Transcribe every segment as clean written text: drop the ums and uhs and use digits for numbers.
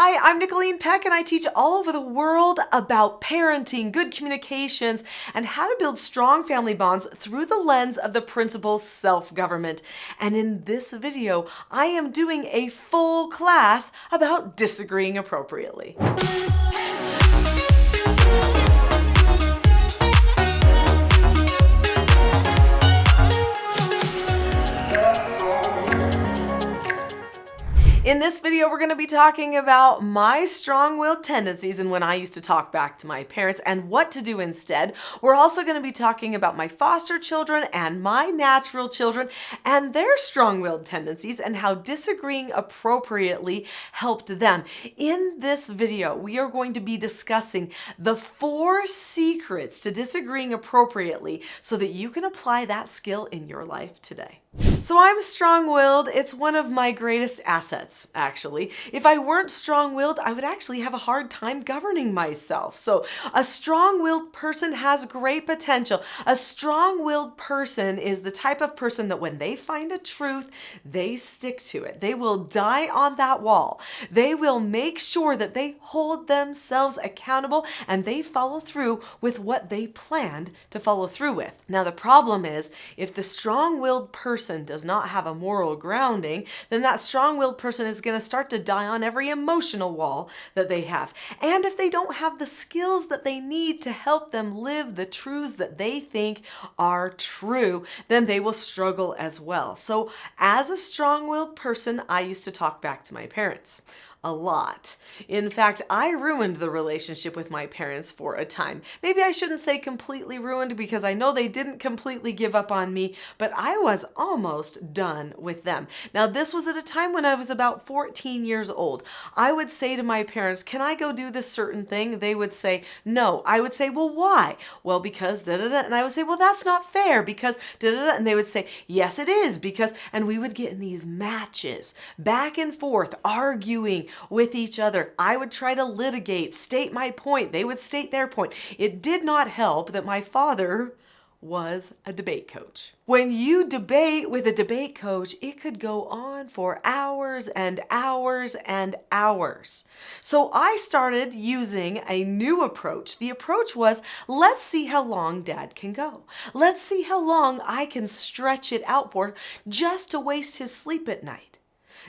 Hi, I'm Nicholeen Peck, and I teach all over the world about parenting, good communications, and how to build strong family bonds through the lens of the principle self-government. And in this video, I am doing a full class about disagreeing appropriately. In this video, we're going to be talking about my strong-willed tendencies and when I used to talk back to my parents and what to do instead. We're also going to be talking about my foster children and my natural children and their strong-willed tendencies and how disagreeing appropriately helped them. In this video, we are going to be discussing the 4 secrets to disagreeing appropriately so that you can apply that skill in your life today. So I'm strong-willed. It's one of my greatest assets, actually. If I weren't strong-willed, I would actually have a hard time governing myself. So a strong-willed person has great potential. A strong-willed person is the type of person that when they find a truth, they stick to it. They will die on that wall. They will make sure that they hold themselves accountable and they follow through with what they planned to follow through with. Now, the problem is if the strong-willed person does not have a moral grounding, then that strong-willed person is going to start to die on every emotional wall that they have. And if they don't have the skills that they need to help them live the truths that they think are true, then they will struggle as well. So as a strong-willed person, I used to talk back to my parents a lot. In fact, I ruined the relationship with my parents for a time. Maybe I shouldn't say completely ruined because I know they didn't completely give up on me, but I was almost done with them. Now, this was at a time when I was about 14 years old. I would say to my parents, "Can I go do this certain thing?" They would say, "No." I would say, "Well, why?" "Well, because da-da-da." And I would say, "Well, that's not fair because da-da-da." And they would say, "Yes, it is because," and we would get in these matches, back and forth, arguing with each other. I would try to litigate, state my point. They would state their point. It did not help that my father was a debate coach. When you debate with a debate coach, it could go on for hours and hours and hours. So I started using a new approach. The approach was, let's see how long Dad can go. Let's see how long I can stretch it out for just to waste his sleep at night.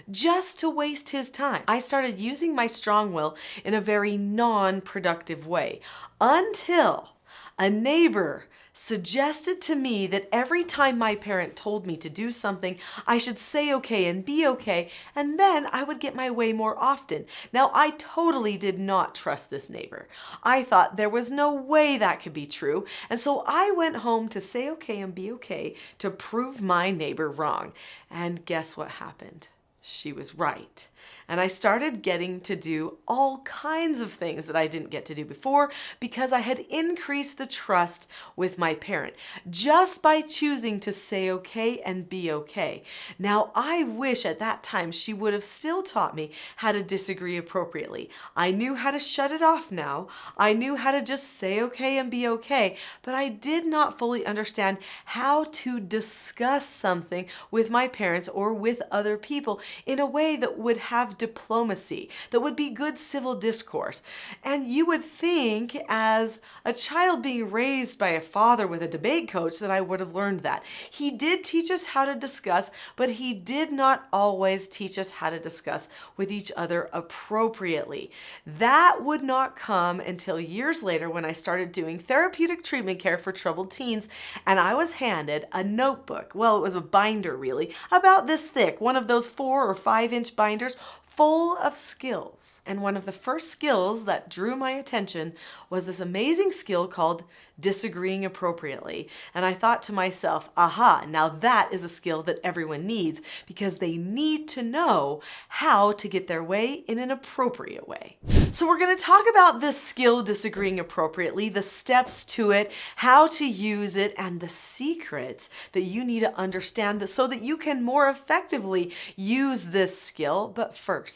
Just to waste his time. I started using my strong will in a very non-productive way until a neighbor suggested to me that every time my parent told me to do something, I should say okay and be okay, and then I would get my way more often. Now, I totally did not trust this neighbor. I thought there was no way that could be true, and so I went home to say okay and be okay to prove my neighbor wrong. And guess what happened? She was right. And I started getting to do all kinds of things that I didn't get to do before because I had increased the trust with my parent just by choosing to say okay and be okay. Now, I wish at that time she would have still taught me how to disagree appropriately. I knew how to shut it off now. I knew how to just say okay and be okay, but I did not fully understand how to discuss something with my parents or with other people in a way that would have diplomacy, that would be good civil discourse. And you would think as a child being raised by a father with a debate coach that I would have learned that. He did teach us how to discuss, but he did not always teach us how to discuss with each other appropriately. That would not come until years later when I started doing therapeutic treatment care for troubled teens, and I was handed a notebook. Well, it was a binder really, about this thick, one of those 4 or 5-inch binders full of skills. And one of the first skills that drew my attention was this amazing skill called disagreeing appropriately. And I thought to myself, aha, now that is a skill that everyone needs because they need to know how to get their way in an appropriate way. So we're going to talk about this skill, disagreeing appropriately, the steps to it, how to use it, and the secrets that you need to understand so that you can more effectively use this skill. But first,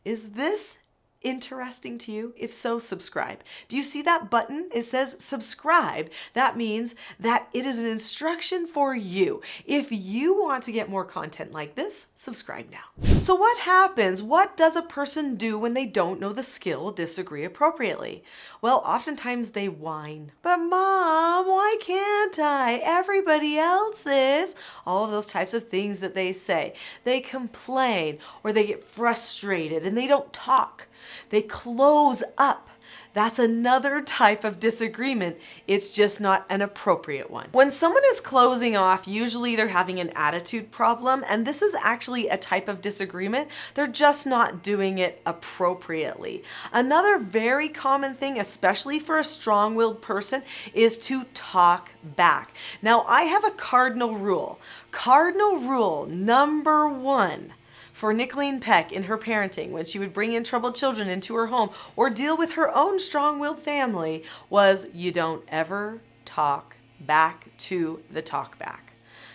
is this interesting to you? If so, subscribe. Do you see that button? It says subscribe. That means that it is an instruction for you. If you want to get more content like this, subscribe now. So what happens? What does a person do when they don't know the skill disagree appropriately? Well, oftentimes they whine. But Mom, why can't I? Everybody else is. All of those types of things that they say. They complain or they get frustrated and they don't talk. They close up. That's another type of disagreement. It's just not an appropriate one. When someone is closing off, usually they're having an attitude problem, and this is actually a type of disagreement. They're just not doing it appropriately. Another very common thing, especially for a strong-willed person, is to talk back. Now, I have a cardinal rule. Cardinal rule number 1. For Nicholeen Peck in her parenting, when she would bring in troubled children into her home or deal with her own strong-willed family, was you don't ever talk back to the talkback.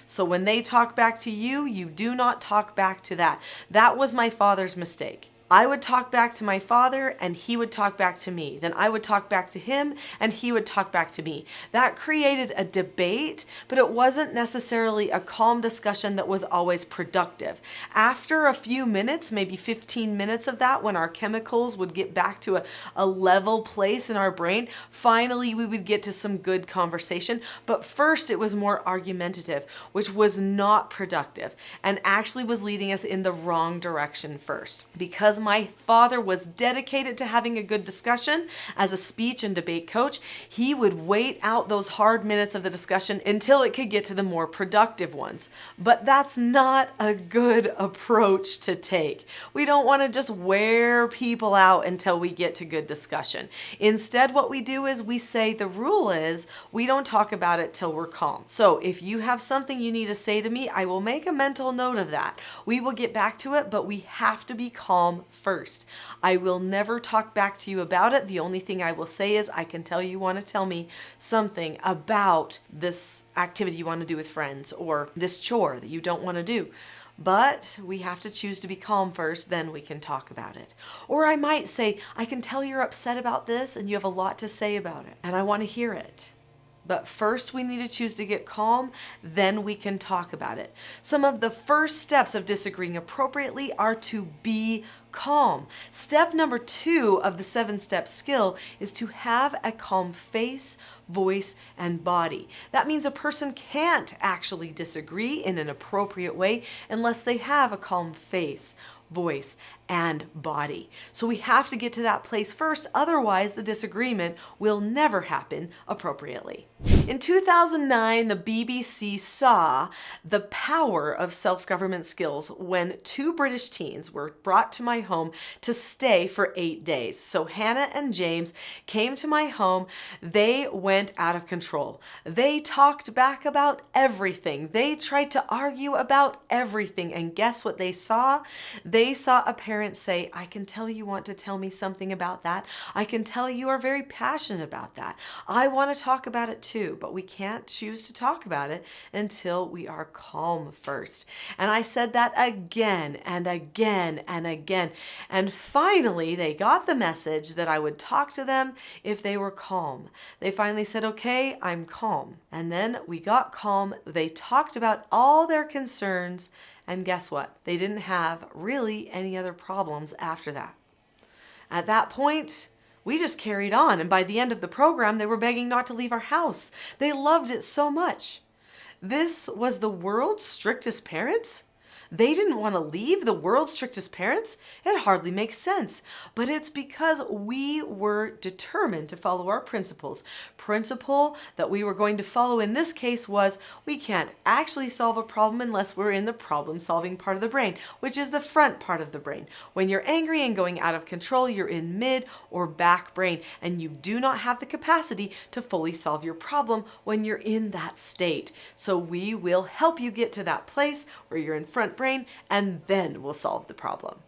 So when they talk back to you, you do not talk back to that. That was my father's mistake. I would talk back to my father and he would talk back to me. Then I would talk back to him and he would talk back to me. That created a debate, but it wasn't necessarily a calm discussion that was always productive. After a few minutes, maybe 15 minutes of that, when our chemicals would get back to a level place in our brain, finally we would get to some good conversation. But first it was more argumentative, which was not productive and actually was leading us in the wrong direction first. Because my father was dedicated to having a good discussion as a speech and debate coach, he would wait out those hard minutes of the discussion until it could get to the more productive ones. But that's not a good approach to take. We don't want to just wear people out until we get to good discussion. Instead, what we do is we say the rule is we don't talk about it till we're calm. So if you have something you need to say to me, I will make a mental note of that. We will get back to it, but we have to be calm first. I will never talk back to you about it. The only thing I will say is I can tell you want to tell me something about this activity you want to do with friends or this chore that you don't want to do. But we have to choose to be calm first, then we can talk about it. Or I might say, I can tell you're upset about this and you have a lot to say about it and I want to hear it. But first we need to choose to get calm, then we can talk about it. Some of the first steps of disagreeing appropriately are to be calm. Step number 2 of the 7-step skill is to have a calm face, voice, and body. That means a person can't actually disagree in an appropriate way unless they have a calm face, voice, and body. So we have to get to that place first, otherwise the disagreement will never happen appropriately. In 2009, the BBC saw the power of self-government skills when 2 British teens were brought to my home to stay for 8 days. So Hannah and James came to my home. They went out of control. They talked back about everything. They tried to argue about everything. And guess what they saw? They saw a parent say, I can tell you want to tell me something about that. I can tell you are very passionate about that. I want to talk about it too, but we can't choose to talk about it until we are calm first. And I said that again and again and again. And finally, they got the message that I would talk to them if they were calm. They finally said, okay, I'm calm. And then we got calm. They talked about all their concerns. And guess what? They didn't have really any other problems after that. At that point, we just carried on. And by the end of the program, they were begging not to leave our house. They loved it so much. This was the world's strictest parents? They didn't want to leave the world's strictest parents? It hardly makes sense. But it's because we were determined to follow our principles. Principle that we were going to follow in this case was we can't actually solve a problem unless we're in the problem-solving part of the brain, which is the front part of the brain. When you're angry and going out of control, you're in mid or back brain, and you do not have the capacity to fully solve your problem when you're in that state. So we will help you get to that place where you're in front brain, and then we'll solve the problem.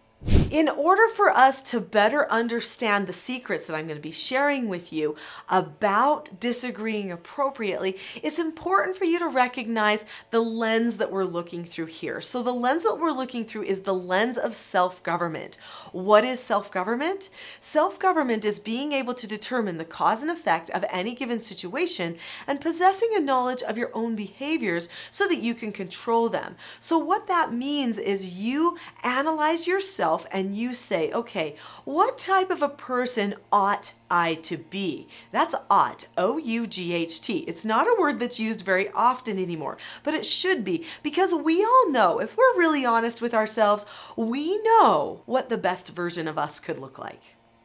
In order for us to better understand the secrets that I'm going to be sharing with you about disagreeing appropriately, it's important for you to recognize the lens that we're looking through here. So the lens that we're looking through is the lens of self-government. What is self-government? Self-government is being able to determine the cause and effect of any given situation and possessing a knowledge of your own behaviors so that you can control them. So what that means is you analyze yourself and you say, okay, what type of a person ought I to be? That's ought, O-U-G-H-T. It's not a word that's used very often anymore, but it should be, because we all know, if we're really honest with ourselves, we know what the best version of us could look like.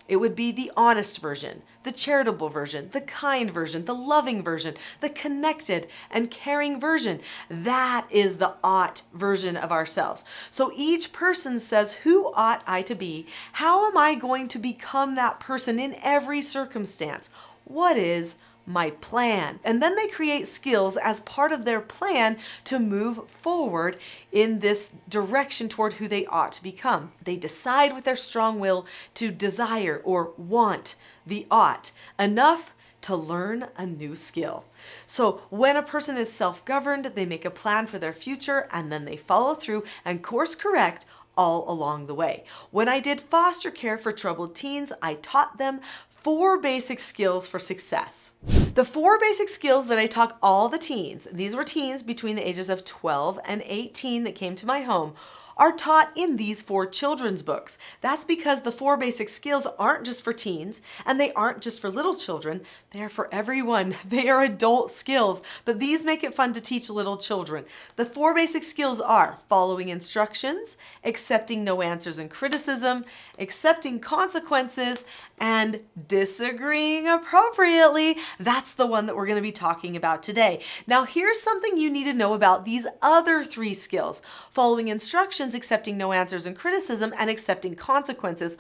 It would be the honest version, the charitable version, the kind version, the loving version, the connected and caring version. That is the ought version of ourselves. So each person says, who ought I to be? How am I going to become that person in every circumstance? What is my plan? And then they create skills as part of their plan to move forward in this direction toward who they ought to become. They decide with their strong will to desire or want the ought enough to learn a new skill. So when a person is self-governed, they make a plan for their future and then they follow through and course correct all along the way. When I did foster care for troubled teens, I taught them 4 basic skills for success. The 4 basic skills that I taught all the teens, these were teens between the ages of 12 and 18 that came to my home, are taught in these 4 children's books. That's because the 4 basic skills aren't just for teens and they aren't just for little children. They are for everyone. They are adult skills, but these make it fun to teach little children. The 4 basic skills are following instructions, accepting no answers and criticism, accepting consequences, and disagreeing appropriately. That's the one that we're going to be talking about today. Now, here's something you need to know about these other 3 skills. Following instructions, accepting no answers and criticism, and accepting consequences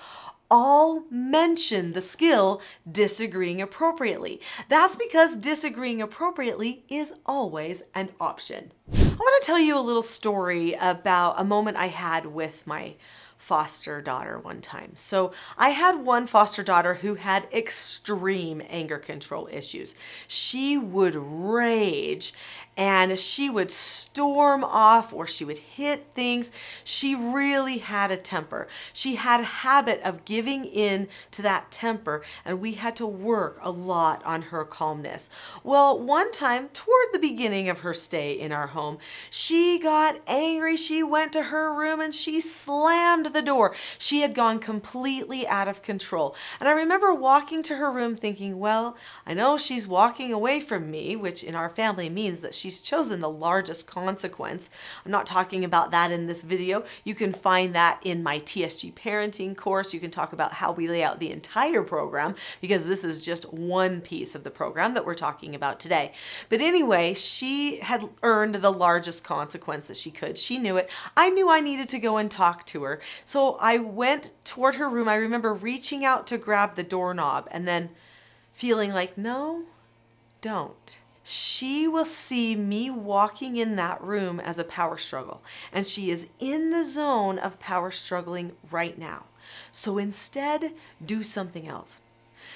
all mention the skill disagreeing appropriately. That's because disagreeing appropriately is always an option. I want to tell you a little story about a moment I had with my foster daughter one time. So I had one foster daughter who had extreme anger control issues. She would rage and she would storm off or she would hit things. She really had a temper. She had a habit of giving in to that temper, and we had to work a lot on her calmness. Well, one time toward the beginning of her stay in our home, she got angry. She went to her room and she slammed the door. She had gone completely out of control. And I remember walking to her room thinking, well, I know she's walking away from me, which in our family means that she's chosen the largest consequence. I'm not talking about that in this video. You can find that in my TSG parenting course. You can talk about how we lay out the entire program, because this is just one piece of the program that we're talking about today. But anyway, she had earned the largest consequence that she could. She knew it. I knew I needed to go and talk to her. So I went toward her room. I remember reaching out to grab the doorknob and then feeling like, no, don't. She will see me walking in that room as a power struggle, and she is in the zone of power struggling right now. So instead, do something else.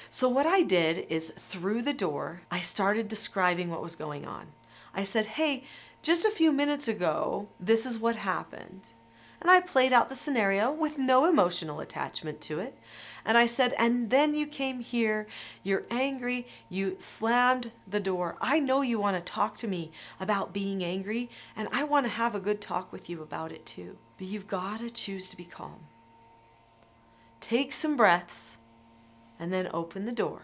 So what I did is, through the door, I started describing what was going on. I said, hey, just a few minutes ago, this is what happened. And I played out the scenario with no emotional attachment to it. And I said, and then you came here, you're angry, you slammed the door. I know you want to talk to me about being angry, and I want to have a good talk with you about it too. But you've got to choose to be calm. Take some breaths, and then open the door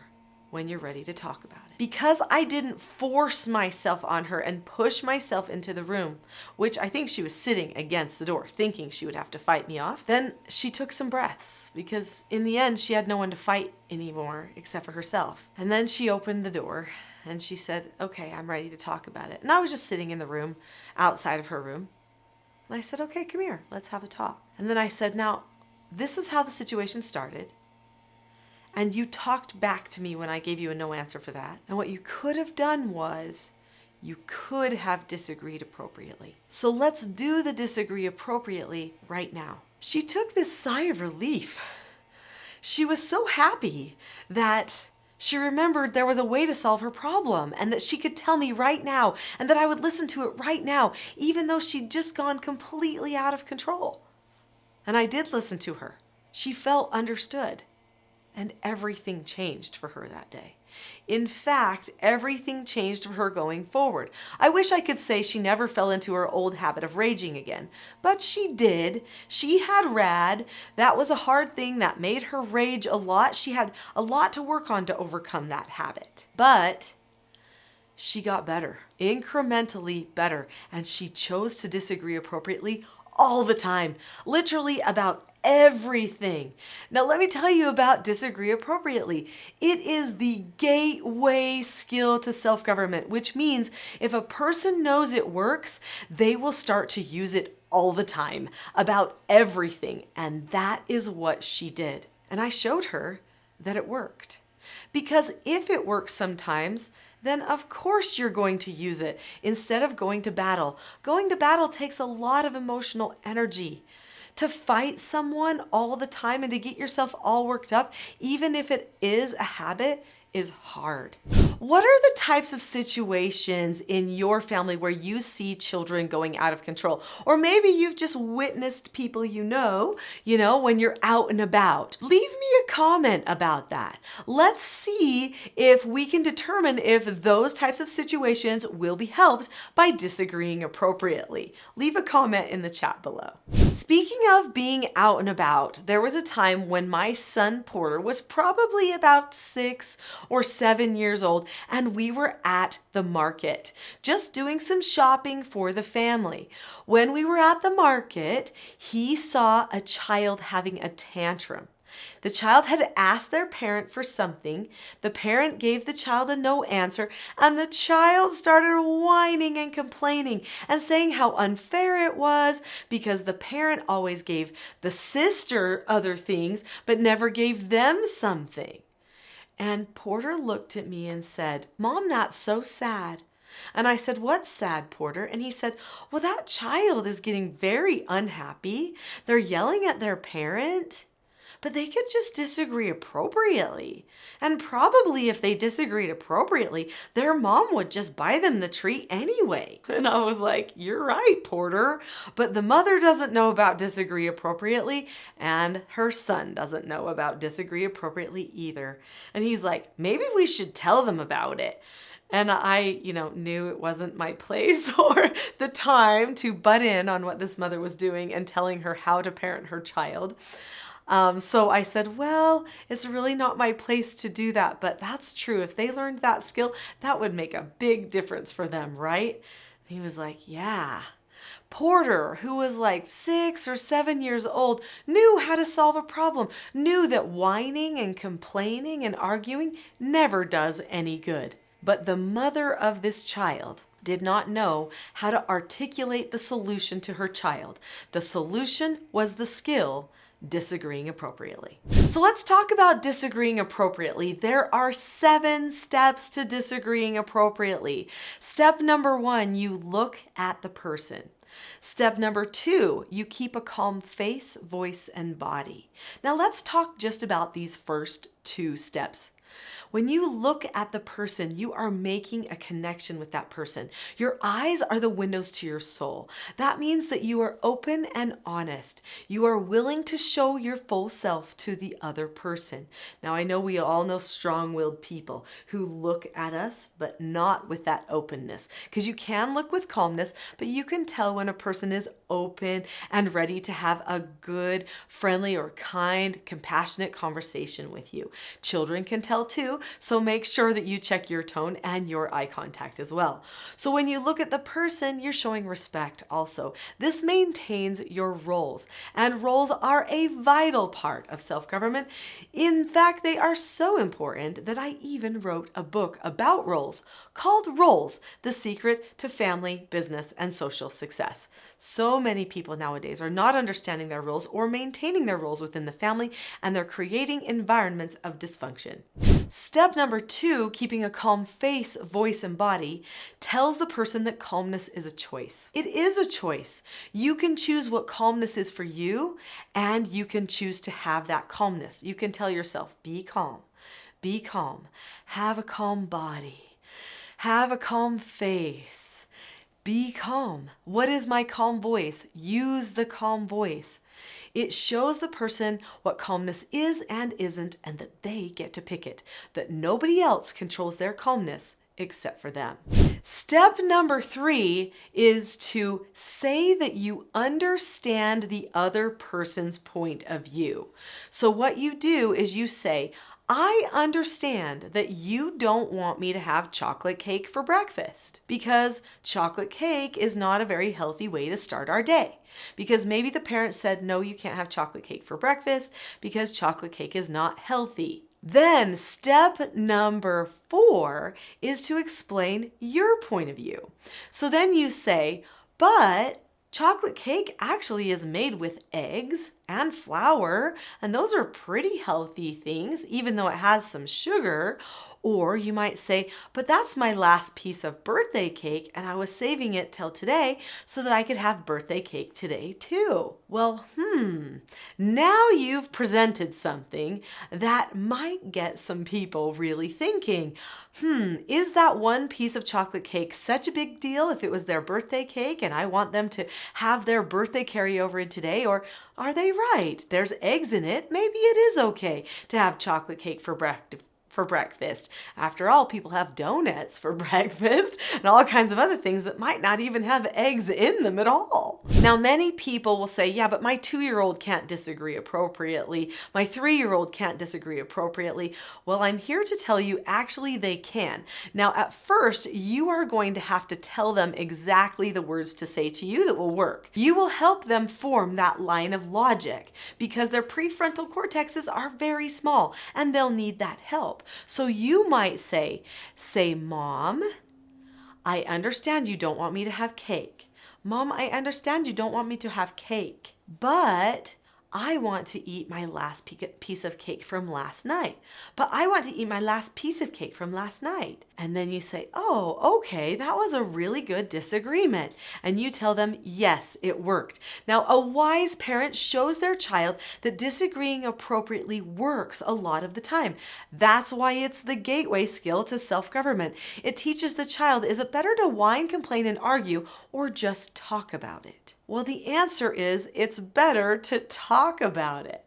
when you're ready to talk about it. Because I didn't force myself on her and push myself into the room, which I think she was sitting against the door thinking she would have to fight me off, then she took some breaths, because in the end she had no one to fight anymore except for herself. And then she opened the door and she said, okay, I'm ready to talk about it. And I was just sitting in the room outside of her room. And I said, okay, come here, let's have a talk. And then I said, now, this is how the situation started. And you talked back to me when I gave you a no answer for that. And what you could have done was, you could have disagreed appropriately. So let's do the disagree appropriately right now. She took this sigh of relief. She was so happy that she remembered there was a way to solve her problem and that she could tell me right now and that I would listen to it right now, even though she'd just gone completely out of control. And I did listen to her. She felt understood. And everything changed for her that day. In fact, everything changed for her going forward. I wish I could say she never fell into her old habit of raging again, but she did. She had RAD. That was a hard thing that made her rage a lot. She had a lot to work on to overcome that habit. But she got better, incrementally better, and she chose to disagree appropriately all the time, literally about everything. Now, let me tell you about disagree appropriately. It is the gateway skill to self-government, which means if a person knows it works, they will start to use it all the time about everything. And that is what she did. And I showed her that it worked. Because if it works sometimes, then of course you're going to use it instead of going to battle. Going to battle takes a lot of emotional energy. To fight someone all the time and to get yourself all worked up, even if it is a habit, is hard. What are the types of situations in your family where you see children going out of control? Or maybe you've just witnessed people you know, when you're out and about. Leave me a comment about that. Let's see if we can determine if those types of situations will be helped by disagreeing appropriately. Leave a comment in the chat below. Speaking of being out and about, there was a time when my son Porter was probably about 6 or 7 years old, and we were at the market, just doing some shopping for the family. When we were at the market, he saw a child having a tantrum. The child had asked their parent for something. The parent gave the child a no answer, and the child started whining and complaining and saying how unfair it was because the parent always gave the sister other things but never gave them something. And Porter looked at me and said, "Mom, that's so sad." And I said, "What's sad, Porter?" And he said, "Well, that child is getting very unhappy. They're yelling at their parent, but they could just disagree appropriately. And probably if they disagreed appropriately, their mom would just buy them the treat anyway." And I was like, "You're right, Porter. But the mother doesn't know about disagree appropriately, and her son doesn't know about disagree appropriately either." And he's like, "Maybe we should tell them about it." And I, knew it wasn't my place or the time to butt in on what this mother was doing and telling her how to parent her child. So I said, "Well, it's really not my place to do that, but that's true. If they learned that skill, that would make a big difference for them, right?" And he was like, "Yeah." Porter, who was like 6 or 7 years old, knew how to solve a problem, knew that whining and complaining and arguing never does any good. But the mother of this child did not know how to articulate the solution to her child. The solution was the skill disagreeing appropriately. So let's talk about disagreeing appropriately. There are 7 steps to disagreeing appropriately. Step number 1, you look at the person. Step number 2, you keep a calm face, voice, and body. Now let's talk just about these first 2 steps. When you look at the person, you are making a connection with that person. Your eyes are the windows to your soul. That means that you are open and honest. You are willing to show your full self to the other person. Now, I know we all know strong-willed people who look at us, but not with that openness. Because you can look with calmness, but you can tell when a person is open and ready to have a good, friendly, or kind, compassionate conversation with you. Children can tell too, so make sure that you check your tone and your eye contact as well. So when you look at the person, you're showing respect also. This maintains your roles, and roles are a vital part of self-government. In fact, they are so important that I even wrote a book about roles called Roles: The Secret to Family, Business, and Social Success. So many people nowadays are not understanding their roles or maintaining their roles within the family, and they're creating environments of dysfunction. Step number 2, keeping a calm face, voice, and body, tells the person that calmness is a choice. It is a choice. You can choose what calmness is for you, and you can choose to have that calmness. You can tell yourself, be calm, have a calm body, have a calm face, be calm. What is my calm voice? Use the calm voice. It shows the person what calmness is and isn't, and that they get to pick it, that nobody else controls their calmness except for them. Step number 3 is to say that you understand the other person's point of view. So what you do is you say, I understand that you don't want me to have chocolate cake for breakfast because chocolate cake is not a very healthy way to start our day. Because maybe the parent said, no, you can't have chocolate cake for breakfast because chocolate cake is not healthy. Then step number 4 is to explain your point of view. So then you say, but chocolate cake actually is made with eggs and flour, and those are pretty healthy things, even though it has some sugar. Or you might say, but that's my last piece of birthday cake, and I was saving it till today so that I could have birthday cake today too. Well, now you've presented something that might get some people really thinking, is that one piece of chocolate cake such a big deal if it was their birthday cake and I want them to have their birthday carry over in today? Or are they right? There's eggs in it. Maybe it is okay to have chocolate cake for breakfast. After all, people have donuts for breakfast and all kinds of other things that might not even have eggs in them at all. Now, many people will say, yeah, but my 2-year-old can't disagree appropriately. My 3-year-old can't disagree appropriately. Well, I'm here to tell you, actually, they can. Now, at first, you are going to have to tell them exactly the words to say to you that will work. You will help them form that line of logic because their prefrontal cortexes are very small and they'll need that help. So you might say, Mom, I understand you don't want me to have cake. Mom, I understand you don't want me to have cake, but I want to eat my last piece of cake from last night. But I want to eat my last piece of cake from last night. And then you say, oh, okay, that was a really good disagreement. And you tell them, yes, it worked. Now, a wise parent shows their child that disagreeing appropriately works a lot of the time. That's why it's the gateway skill to self-government. It teaches the child, is it better to whine, complain, and argue, or just talk about it? Well, the answer is it's better to talk about it.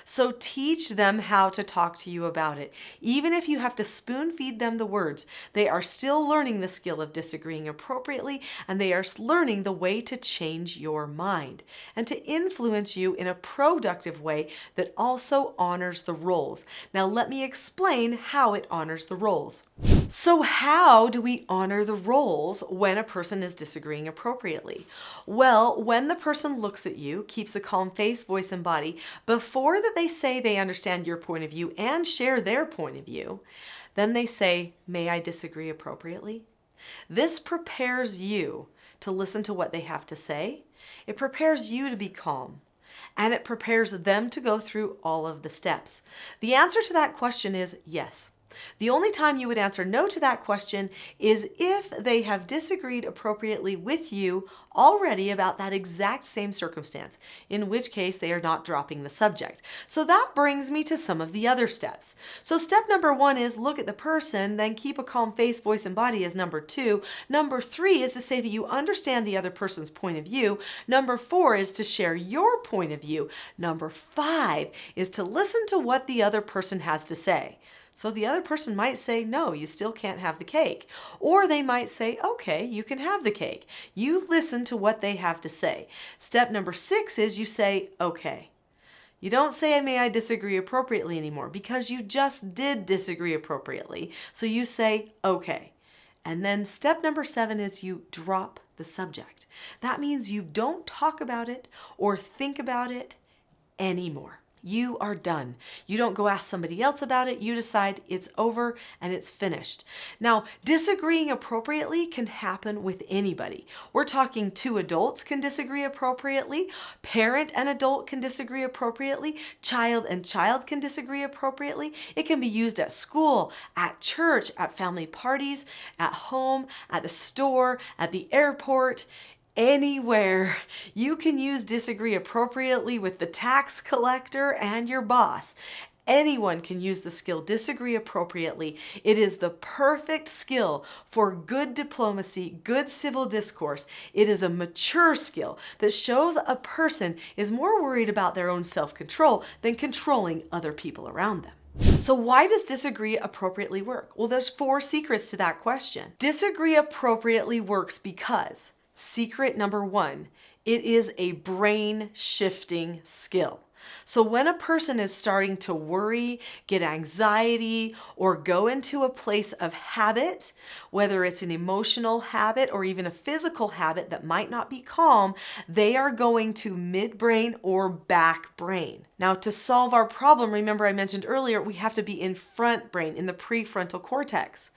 So teach them how to talk to you about it. Even if you have to spoon feed them the words, they are still learning the skill of disagreeing appropriately, and they are learning the way to change your mind and to influence you in a productive way that also honors the roles. Now, let me explain how it honors the roles. So how do we honor the roles when a person is disagreeing appropriately? Well, when the person looks at you, keeps a calm face, voice, and body, before that they say they understand your point of view and share their point of view, then they say, may I disagree appropriately? This prepares you to listen to what they have to say. It prepares you to be calm. And it prepares them to go through all of the steps. The answer to that question is yes. The only time you would answer no to that question is if they have disagreed appropriately with you already about that exact same circumstance, in which case they are not dropping the subject. So that brings me to some of the other steps. So step number 1 is look at the person, then keep a calm face, voice, and body as number 2. Number 3 is to say that you understand the other person's point of view. Number 4 is to share your point of view. Number 5 is to listen to what the other person has to say. So the other person might say, no, you still can't have the cake. Or they might say, okay, you can have the cake. You listen to what they have to say. Step number 6 is you say, okay. You don't say, may I disagree appropriately anymore, because you just did disagree appropriately. So you say, okay. And then step number 7 is you drop the subject. That means you don't talk about it or think about it anymore. you are done. You don't go ask somebody else about it. You decide it's over and it's finished. Now, disagreeing appropriately can happen with anybody. We're talking two adults can disagree appropriately. Parent and adult can disagree appropriately. Child and child can disagree appropriately. It can be used at school, at church, at family parties, at home, at the store, at the airport. Anywhere. You can use disagree appropriately with the tax collector and your boss. Anyone can use the skill disagree appropriately. It is the perfect skill for good diplomacy, good civil discourse. It is a mature skill that shows a person is more worried about their own self-control than controlling other people around them. So why does disagree appropriately work? Well, there's 4 secrets to that question. Disagree appropriately works because secret number 1, it is a brain shifting skill. So when a person is starting to worry, get anxiety, or go into a place of habit, whether it's an emotional habit or even a physical habit that might not be calm, they are going to midbrain or back brain. Now, to solve our problem, remember I mentioned earlier, we have to be in front brain, in the prefrontal cortex.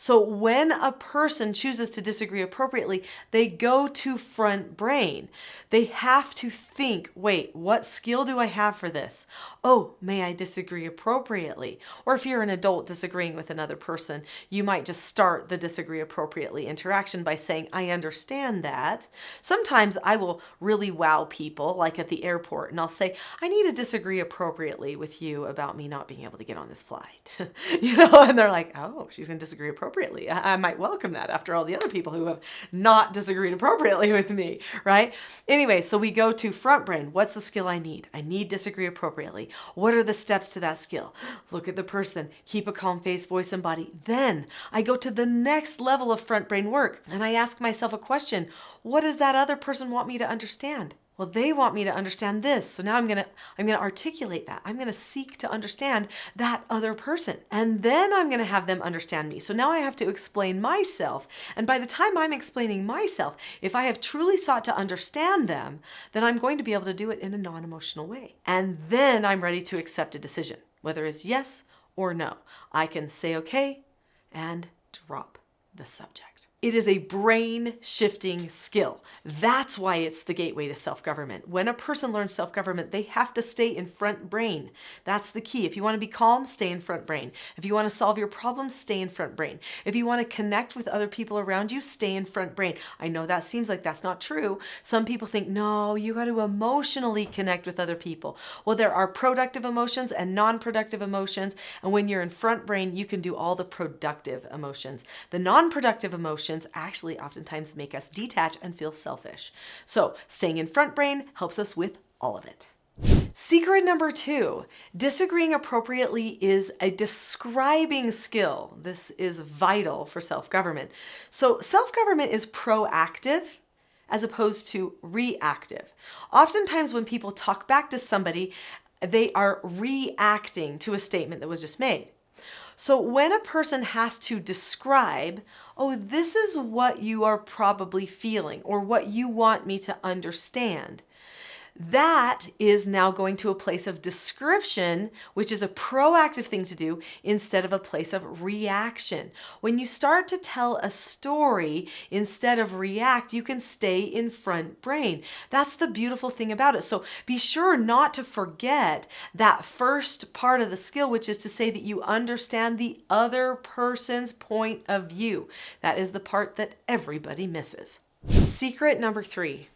So when a person chooses to disagree appropriately, they go to front brain. They have to think, wait, what skill do I have for this? Oh, may I disagree appropriately? Or if you're an adult disagreeing with another person, you might just start the disagree appropriately interaction by saying, I understand that. Sometimes I will really wow people, like at the airport, and I'll say, I need to disagree appropriately with you about me not being able to get on this flight. And they're like, oh, she's going to disagree appropriately. I might welcome that after all the other people who have not disagreed appropriately with me, right? Anyway, so we go to front brain. What's the skill I need? I need disagree appropriately. What are the steps to that skill? Look at the person, keep a calm face, voice, and body. Then I go to the next level of front brain work and I ask myself a question. What does that other person want me to understand? Well, they want me to understand this. So now I'm going to articulate that. I'm going to seek to understand that other person. And then I'm going to have them understand me. So now I have to explain myself. And by the time I'm explaining myself, if I have truly sought to understand them, then I'm going to be able to do it in a non-emotional way. And then I'm ready to accept a decision, whether it's yes or no. I can say okay and drop the subject. It is a brain shifting skill. That's why it's the gateway to self-government. When a person learns self-government, they have to stay in front brain. That's the key. If you want to be calm, stay in front brain. If you want to solve your problems, stay in front brain. If you want to connect with other people around you, stay in front brain. I know that seems like that's not true. Some people think, no, you got to emotionally connect with other people. Well, there are productive emotions and non-productive emotions. And when you're in front brain, you can do all the productive emotions. The non-productive emotions actually oftentimes make us detach and feel selfish. So staying in front brain helps us with all of it. Secret number 2, disagreeing appropriately is a describing skill. This is vital for self-government. So self-government is proactive as opposed to reactive. Oftentimes when people talk back to somebody, they are reacting to a statement that was just made. So when a person has to describe, oh, this is what you are probably feeling or what you want me to understand, that is now going to a place of description, which is a proactive thing to do instead of a place of reaction. When you start to tell a story instead of react, you can stay in front brain. That's the beautiful thing about it. So be sure not to forget that first part of the skill, which is to say that you understand the other person's point of view. That is the part that everybody misses. Secret number 3.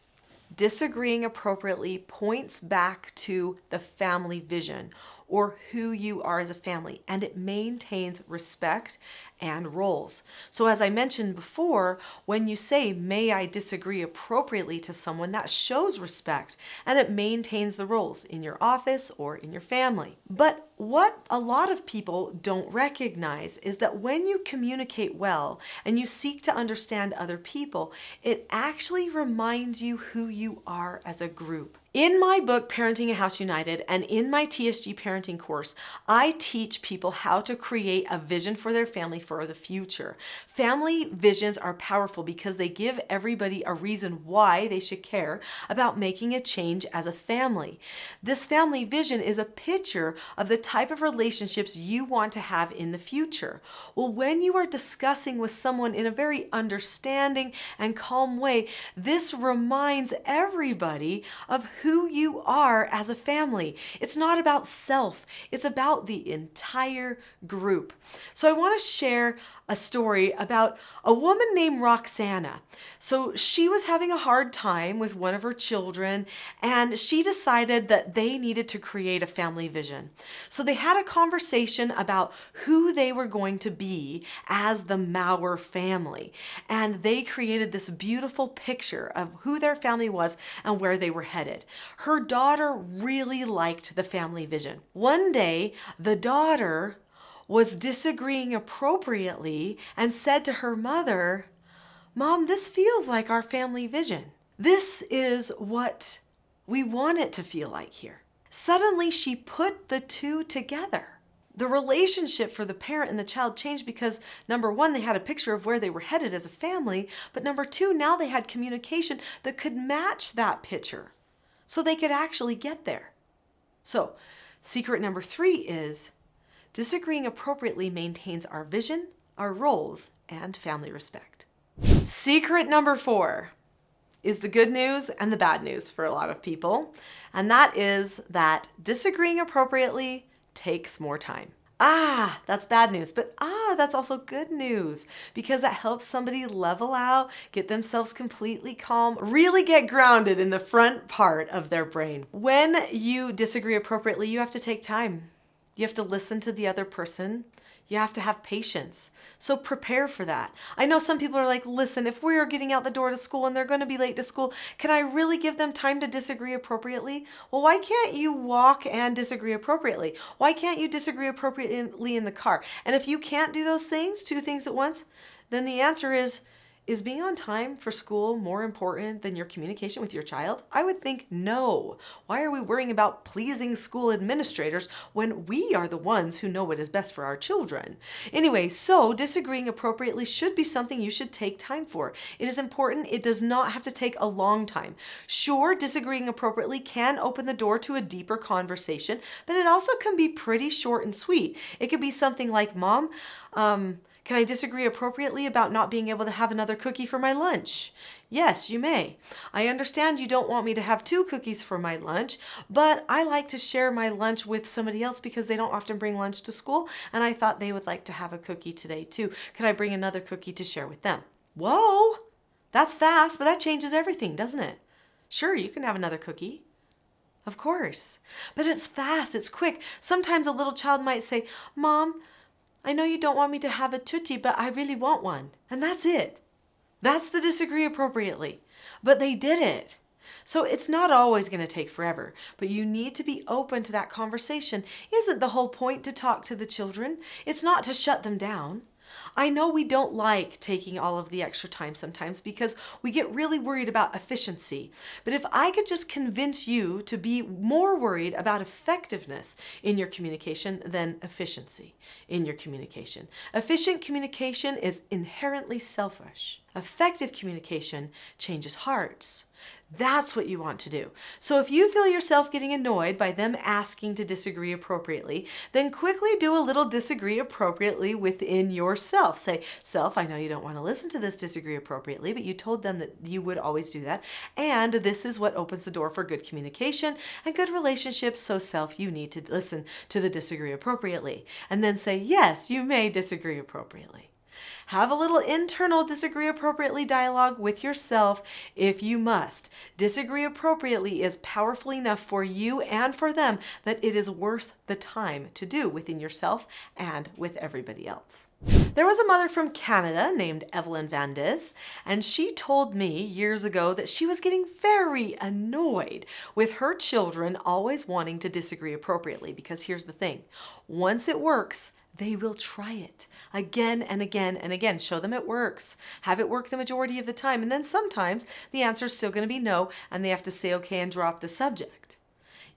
Disagreeing appropriately points back to the family vision or who you are as a family, and it maintains respect and roles. So as I mentioned before, when you say, may I disagree appropriately to someone, that shows respect and it maintains the roles in your office or in your family. But what a lot of people don't recognize is that when you communicate well and you seek to understand other people, it actually reminds you who you are as a group. In my book, Parenting a House United, and in my TSG parenting course, I teach people how to create a vision for their family for the future. Family visions are powerful because they give everybody a reason why they should care about making a change as a family. This family vision is a picture of the type of relationships you want to have in the future. Well, when you are discussing with someone in a very understanding and calm way, this reminds everybody of who you are as a family. It's not about self, it's about the entire group. So I want to share a story about a woman named Roxana. So she was having a hard time with one of her children, and she decided that they needed to create a family vision. So they had a conversation about who they were going to be as the Maurer family. And they created this beautiful picture of who their family was and where they were headed. Her daughter really liked the family vision. One day, the daughter was disagreeing appropriately and said to her mother, "Mom, this feels like our family vision. This is what we want it to feel like here." Suddenly, she put the two together. The relationship for the parent and the child changed because, number one, they had a picture of where they were headed as a family, but number two, now they had communication that could match that picture so they could actually get there. So, secret number 3 is disagreeing appropriately maintains our vision, our roles, and family respect. Secret number 4 is the good news and the bad news for a lot of people, and that is that disagreeing appropriately takes more time. That's bad news, but that's also good news because that helps somebody level out, get themselves completely calm, really get grounded in the front part of their brain. When you disagree appropriately, you have to take time. You have to listen to the other person. You have to have patience. So prepare for that. I know some people are like, listen, if we are getting out the door to school and they're going to be late to school, can I really give them time to disagree appropriately? Well, why can't you walk and disagree appropriately? Why can't you disagree appropriately in the car? And if you can't do those things, 2 things at once, then the answer is being on time for school more important than your communication with your child? I would think no. Why are we worrying about pleasing school administrators when we are the ones who know what is best for our children? Anyway, so disagreeing appropriately should be something you should take time for. It is important. It does not have to take a long time. Sure, disagreeing appropriately can open the door to a deeper conversation, but it also can be pretty short and sweet. It could be something like, "Mom, can I disagree appropriately about not being able to have another cookie for my lunch?" "Yes, you may. I understand you don't want me to have 2 cookies for my lunch, but I like to share my lunch with somebody else because they don't often bring lunch to school, and I thought they would like to have a cookie today too. Could I bring another cookie to share with them?" Whoa, that's fast, but that changes everything, doesn't it? Sure, you can have another cookie. Of course. But it's fast, it's quick. Sometimes a little child might say, "Mom, I know you don't want me to have a tutti, but I really want one." And that's it. That's the disagree appropriately. But they did it. So it's not always going to take forever, but you need to be open to that conversation. Isn't the whole point to talk to the children? It's not to shut them down. I know we don't like taking all of the extra time sometimes because we get really worried about efficiency. But if I could just convince you to be more worried about effectiveness in your communication than efficiency in your communication. Efficient communication is inherently selfish. Effective communication changes hearts. That's what you want to do. So if you feel yourself getting annoyed by them asking to disagree appropriately, then quickly do a little disagree appropriately within yourself. Say, "Self, I know you don't want to listen to this disagree appropriately, but you told them that you would always do that. And this is what opens the door for good communication and good relationships. So self, you need to listen to the disagree appropriately." And then say, "Yes, you may disagree appropriately." Have a little internal disagree appropriately dialogue with yourself if you must. Disagree appropriately is powerful enough for you and for them that it is worth the time to do within yourself and with everybody else. There was a mother from Canada named Evelyn Van Dis, and she told me years ago that she was getting very annoyed with her children always wanting to disagree appropriately because here's the thing, once it works, they will try it again and again and again. Show them it works. Have it work the majority of the time. And then sometimes the answer is still going to be no, and they have to say okay and drop the subject.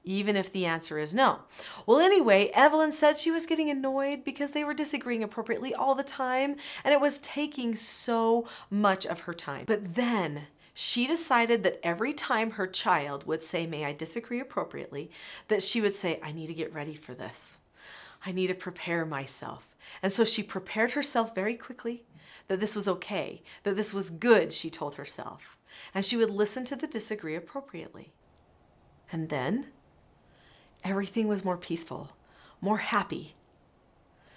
even if the answer is no. Well, anyway, Evelyn said she was getting annoyed because they were disagreeing appropriately all the time, and it was taking so much of her time. But then she decided that every time her child would say, "May I disagree appropriately?" that she would say, "I need to get ready for this. I need to prepare myself." And so she prepared herself very quickly, that this was okay, that this was good, she told herself. And she would listen to the disagree appropriately. And then everything was more peaceful, more happy.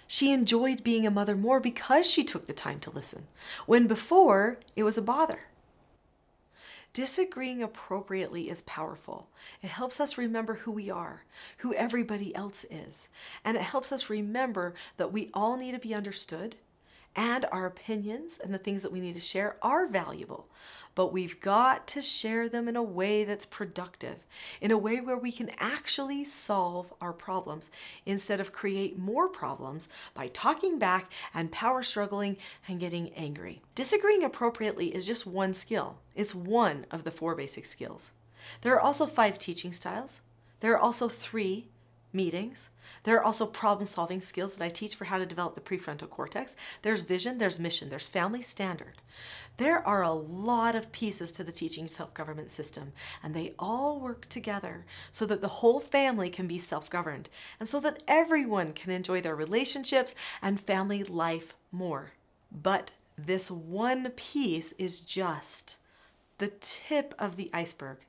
She enjoyed being a mother more because she took the time to listen, when before it was a bother. Disagreeing appropriately is powerful. It helps us remember who we are, who everybody else is, and it helps us remember that we all need to be understood, and our opinions and the things that we need to share are valuable. But we've got to share them in a way that's productive, in a way where we can actually solve our problems instead of create more problems by talking back and power struggling and getting angry. Disagreeing appropriately is just one skill. It's one of the 4 basic skills. There are also 5 teaching styles. There are also 3 meetings. There are also problem-solving skills that I teach for how to develop the prefrontal cortex. There's vision, there's mission, there's family standard. There are a lot of pieces to the teaching self-government system, and they all work together so that the whole family can be self-governed and so that everyone can enjoy their relationships and family life more. But this one piece is just the tip of the iceberg.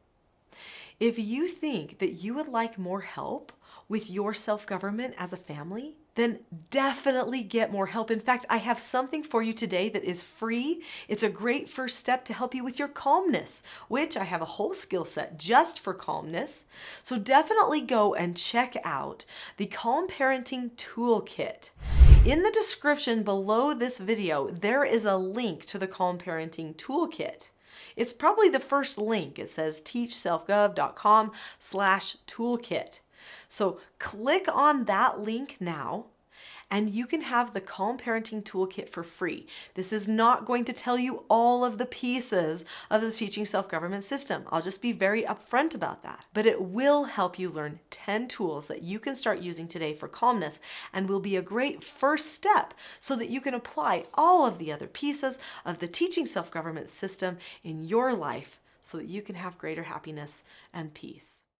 If you think that you would like more help with your self-government as a family, then definitely get more help. In fact, I have something for you today that is free. It's a great first step to help you with your calmness, which I have a whole skill set just for calmness. So definitely go and check out the Calm Parenting Toolkit. In the description below this video, there is a link to the Calm Parenting Toolkit. It's probably the first link. It says teachselfgov.com/toolkit. So click on that link now, and you can have the Calm Parenting Toolkit for free. This is not going to tell you all of the pieces of the teaching self-government system. I'll just be very upfront about that. But it will help you learn 10 tools that you can start using today for calmness and will be a great first step so that you can apply all of the other pieces of the teaching self-government system in your life so that you can have greater happiness and peace.